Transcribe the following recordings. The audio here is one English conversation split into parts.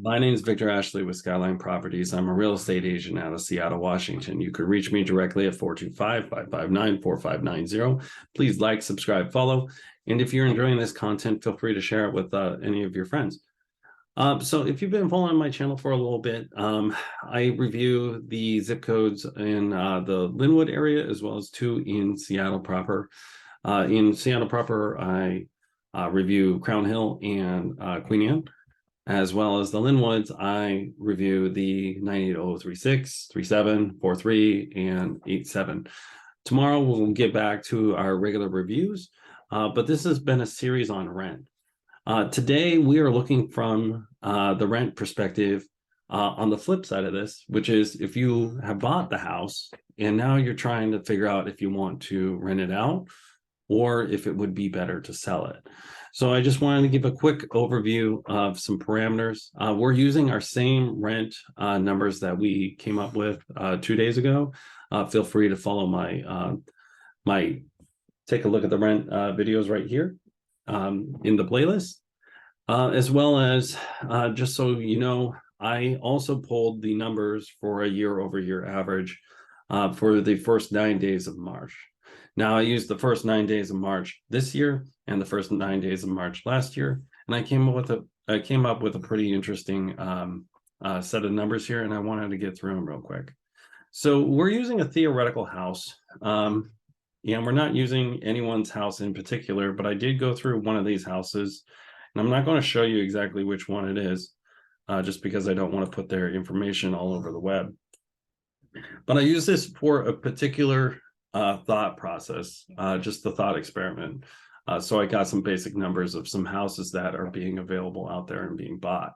My name is Victor Ashley with Skyline Properties. I'm a real estate agent out of Seattle, Washington. You can reach me directly at 425-559-4590. Please like, subscribe, follow. And if you're enjoying this content, feel free to share it with any of your friends. So if you've been following my channel for a little bit, I review the zip codes in the Linwood area as well as two in Seattle proper. In Seattle proper, I review Crown Hill and Queen Anne. As well as the Linwoods, I review the 98036, 37, 43, and 87. Tomorrow we'll get back to our regular reviews, but this has been a series on rent. Today we are looking from the rent perspective on the flip side of this, which is if you have bought the house and now you're trying to figure out if you want to rent it out or if it would be better to sell it. So I just wanted to give a quick overview of some parameters. We're using our same rent numbers that we came up with 2 days ago. Feel free to follow my take a look at the rent videos right here in the playlist, as well as just so you know, I also pulled the numbers for a year-over-year average for the first 9 days of March. Now I used the first 9 days of March this year and the first 9 days of March last year, and I came up with a pretty interesting set of numbers here, and I wanted to get through them real quick. So we're using a theoretical house, and we're not using anyone's house in particular, but I did go through one of these houses, and I'm not going to show you exactly which one it is, just because I don't want to put their information all over the web. But I use this for a particular thought process, just the thought experiment. So I got some basic numbers of some houses that are being available out there and being bought.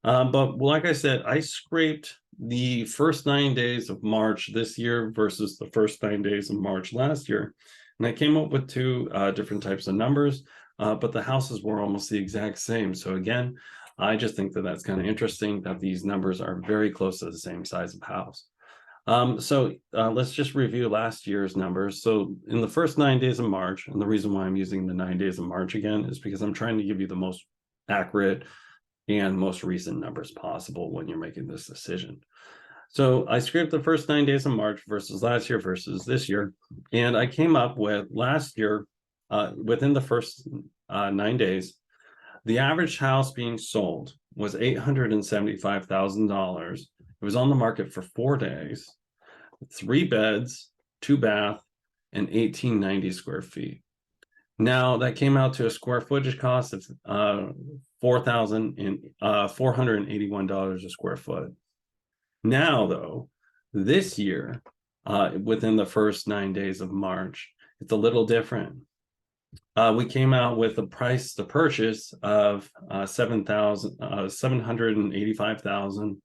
But like I said, I scraped the first 9 days of March this year versus the first 9 days of March last year. And I came up with two different types of numbers, but the houses were almost the exact same. So again, I just think that that's kind of interesting that these numbers are very close to the same size of house. So let's just review last year's numbers. So in the first 9 days of March, and the reason why I'm using the 9 days of March again is because I'm trying to give you the most accurate and most recent numbers possible when you're making this decision. So I scraped the first 9 days of March versus last year versus this year, and I came up with last year, within the first 9 days, the average house being sold was $875,000. It was on the market for 4 days, 3 beds, 2 bath, and 1890 square feet. Now that came out to a square footage cost of $4,481 a square foot. Now, though, this year, within the first 9 days of March, it's a little different. We came out with a price to purchase of $785,000.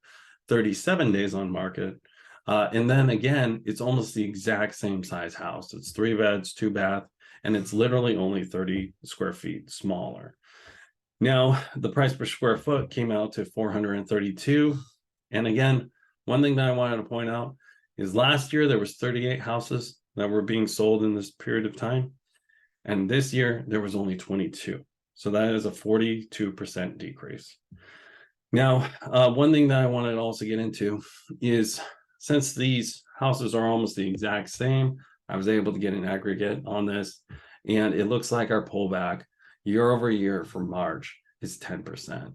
37 days on market. And then again, it's almost the exact same size house. It's 3 beds, 2 bath, and it's literally only 30 square feet smaller. Now, the price per square foot came out to $432. And again, one thing that I wanted to point out is last year there was 38 houses that were being sold in this period of time. And this year there was only 22. So that is a 42% decrease. Now, one thing that I wanted to also get into is since these houses are almost the exact same, I was able to get an aggregate on this, and it looks like our pullback year over year for March is 10%.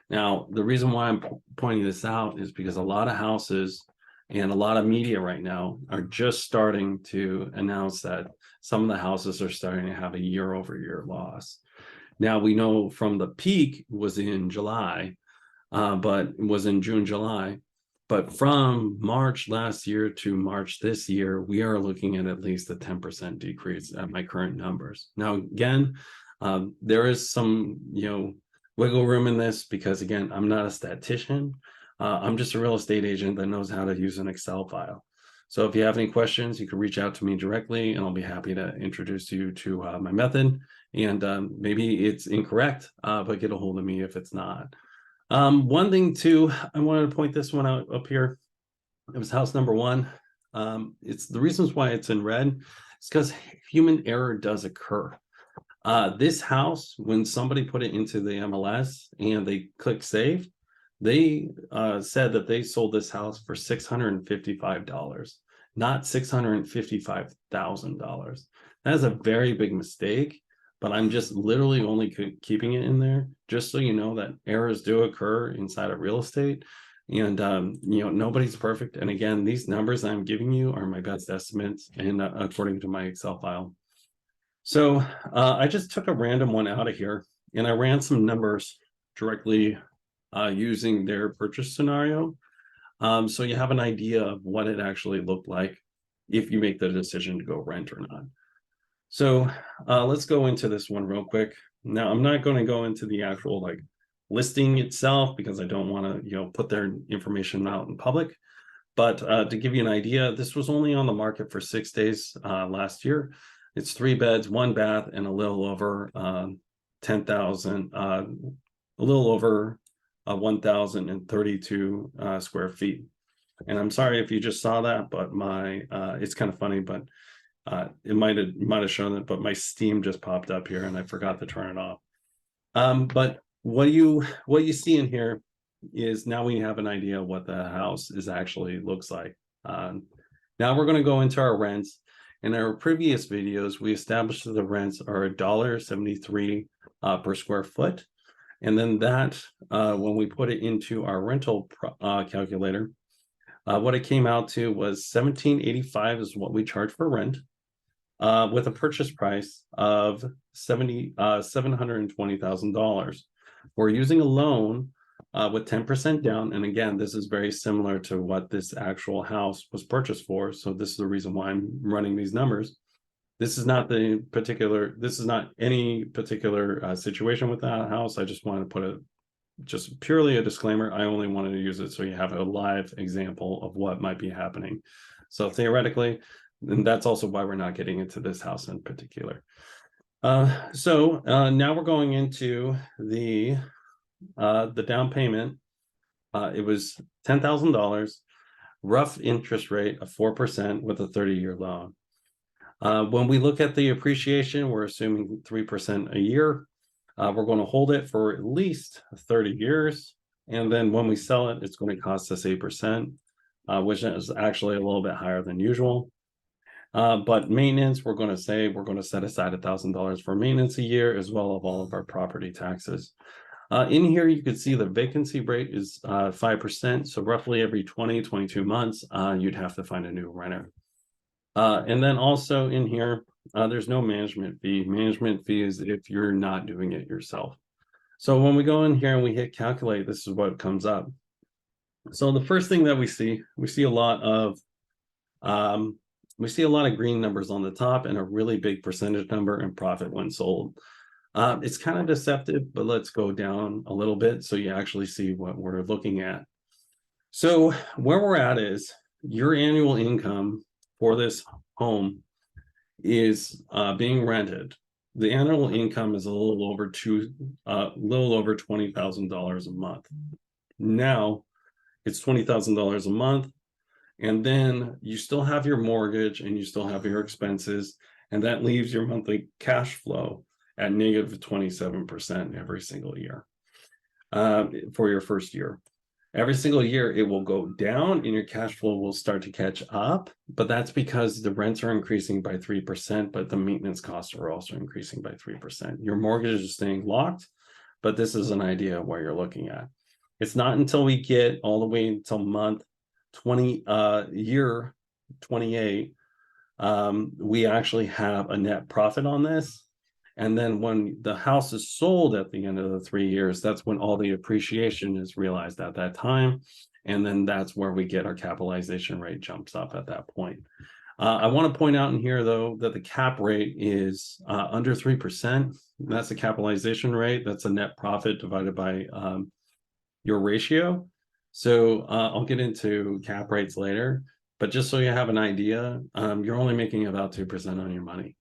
Now, the reason why I'm pointing this out is because a lot of houses and a lot of media right now are just starting to announce that some of the houses are starting to have a year over year loss. Now, we know from the peak was in July, but it was in June, July. But from March last year to March this year, we are looking at least a 10% decrease at my current numbers. Now, again, there is some, wiggle room in this because, again, I'm not a statistician. I'm just a real estate agent that knows how to use an Excel file. So if you have any questions, you can reach out to me directly, and I'll be happy to introduce you to my method. And maybe it's incorrect, but get a hold of me if it's not. One thing too, I wanted to point this one out up here. It was house number 1. It's the reasons why it's in red. It's because human error does occur. This house, when somebody put it into the MLS and they click save, They said that they sold this house for $655, not $655,000. That is a very big mistake, but I'm just literally only keeping it in there just so you know that errors do occur inside of real estate. And nobody's perfect. And again, these numbers I'm giving you are my best estimates and according to my Excel file. So I just took a random one out of here and I ran some numbers directly using their purchase scenario. So you have an idea of what it actually looked like if you make the decision to go rent or not. So let's go into this one real quick. Now, I'm not going to go into the actual like listing itself because I don't want to, put their information out in public. But to give you an idea, this was only on the market for 6 days last year. It's 3 beds, 1 bath, and a little over 10,000, a little over 1,032 square feet. And I'm sorry if you just saw that, but it's kind of funny, but it might have shown it, but my Steam just popped up here and I forgot to turn it off. But what you see in here is now we have an idea of what the house is actually looks like. Now we're going to go into our rents. In our previous videos, we established that the rents are $1.73 per square foot. And then that, when we put it into our rental calculator, what it came out to was $17.85 is what we charge for rent, with a purchase price of $720,000. We're using a loan with 10% down. And again, this is very similar to what this actual house was purchased for. So this is the reason why I'm running these numbers. This is not any particular situation with that house. I just want to put just purely a disclaimer. I only wanted to use it so you have a live example of what might be happening. So theoretically, and that's also why we're not getting into this house in particular. So now we're going into the down payment. It was $10,000, rough interest rate of 4% with a 30-year loan. When we look at the appreciation, we're assuming 3% a year. We're going to hold it for at least 30 years. And then when we sell it, it's going to cost us 8%, which is actually a little bit higher than usual. But maintenance, we're going to set aside $1,000 for maintenance a year, as well as all of our property taxes. In here, you can see the vacancy rate is 5%. So roughly every 22 months, you'd have to find a new renter. And then also in here, there's no management fee. Management fee is if you're not doing it yourself. So when we go in here and we hit calculate, this is what comes up. So the first thing that we see a lot of green numbers on the top and a really big percentage number in profit when sold. It's kind of deceptive, but let's go down a little bit so you actually see what we're looking at. So where we're at is your annual income for this home is being rented. The annual income is a little over $20,000 a month. Now it's $20,000 a month, and then you still have your mortgage and you still have your expenses, and that leaves your monthly cash flow at negative 27% every single year for your first year. Every single year, it will go down and your cash flow will start to catch up. But that's because the rents are increasing by 3%, but the maintenance costs are also increasing by 3%. Your mortgage is staying locked, but this is an idea of what you're looking at. It's not until we get all the way until month 20, year 28, we actually have a net profit on this. And then when the house is sold at the end of the 3 years, that's when all the appreciation is realized at that time. And then that's where we get our capitalization rate jumps up at that point. I want to point out in here, though, that the cap rate is under 3%. That's the capitalization rate. That's a net profit divided by your ratio. So I'll get into cap rates later. But just so you have an idea, you're only making about 2% on your money.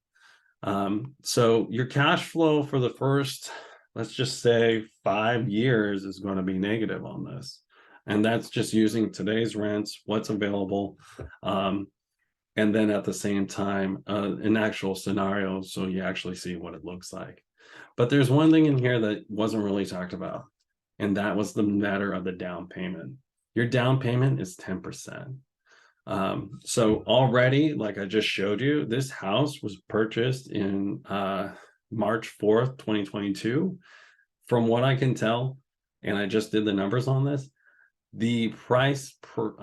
So your cash flow for the first, let's just say 5 years is going to be negative on this. And that's just using today's rents, what's available. And then at the same time, an actual scenario. So you actually see what it looks like. But there's one thing in here that wasn't really talked about. And that was the matter of the down payment. Your down payment is 10%. So already, like I just showed you, this house was purchased in March 4th, 2022. From what I can tell, and I just did the numbers on this, the price per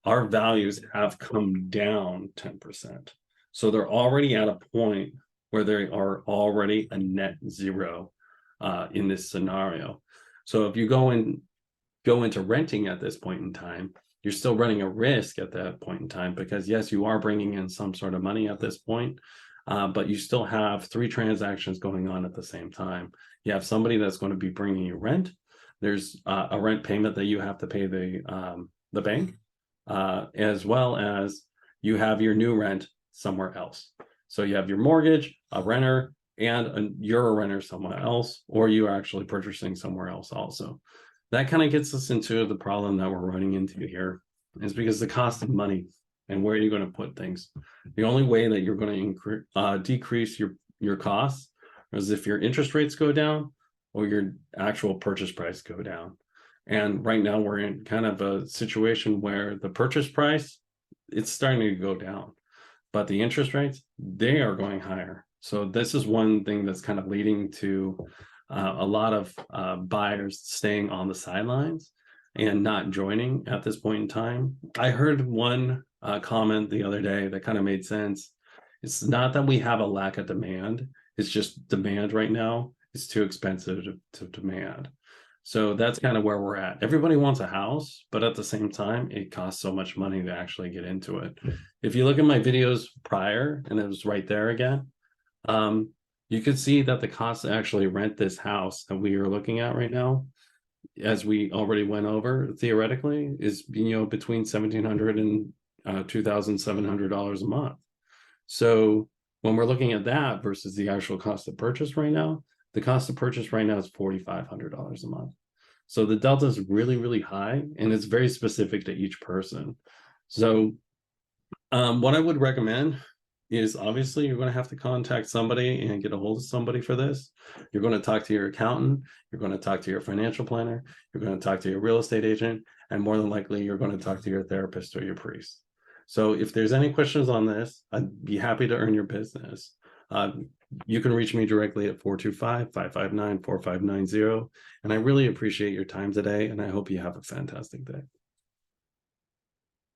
our values have come down 10%. So they're already at a point where they are already a net zero in this scenario. So if you go into renting at this point in time, you're still running a risk at that point in time, because yes, you are bringing in some sort of money at this point, but you still have 3 transactions going on at the same time. You have somebody that's going to be bringing you rent. There's a rent payment that you have to pay the bank, as well as you have your new rent somewhere else. So you have your mortgage, a renter, and you're a renter somewhere else, or you are actually purchasing somewhere else also. That kind of gets us into the problem that we're running into here, is because the cost of money and where you're going to put things. The only way that you're going to decrease your costs is if your interest rates go down or your actual purchase price go down. And right now we're in kind of a situation where the purchase price, it's starting to go down, but the interest rates, they are going higher. So this is one thing that's kind of leading to a lot of buyers staying on the sidelines and not joining at this point in time. I heard one comment the other day that kind of made sense. It's not that we have a lack of demand, it's just demand right now is too expensive to demand. So that's kind of where we're at. Everybody wants a house, but at the same time, it costs so much money to actually get into it. If you look at my videos prior, and it was right there again, you could see that the cost to actually rent this house that we are looking at right now, as we already went over, theoretically, is between $1,700 and $2,700 a month. So when we're looking at that versus the actual cost of purchase right now, the cost of purchase right now is $4,500 a month. So the delta is really, really high, and it's very specific to each person. So what I would recommend is, obviously you're going to have to contact somebody and get a hold of somebody for this. You're going to talk to your accountant, you're going to talk to your financial planner, you're going to talk to your real estate agent, and more than likely you're going to talk to your therapist or your priest. So if there's any questions on this, I'd be happy to earn your business. You can reach me directly at 425-559-4590. And I really appreciate your time today, and I hope you have a fantastic day.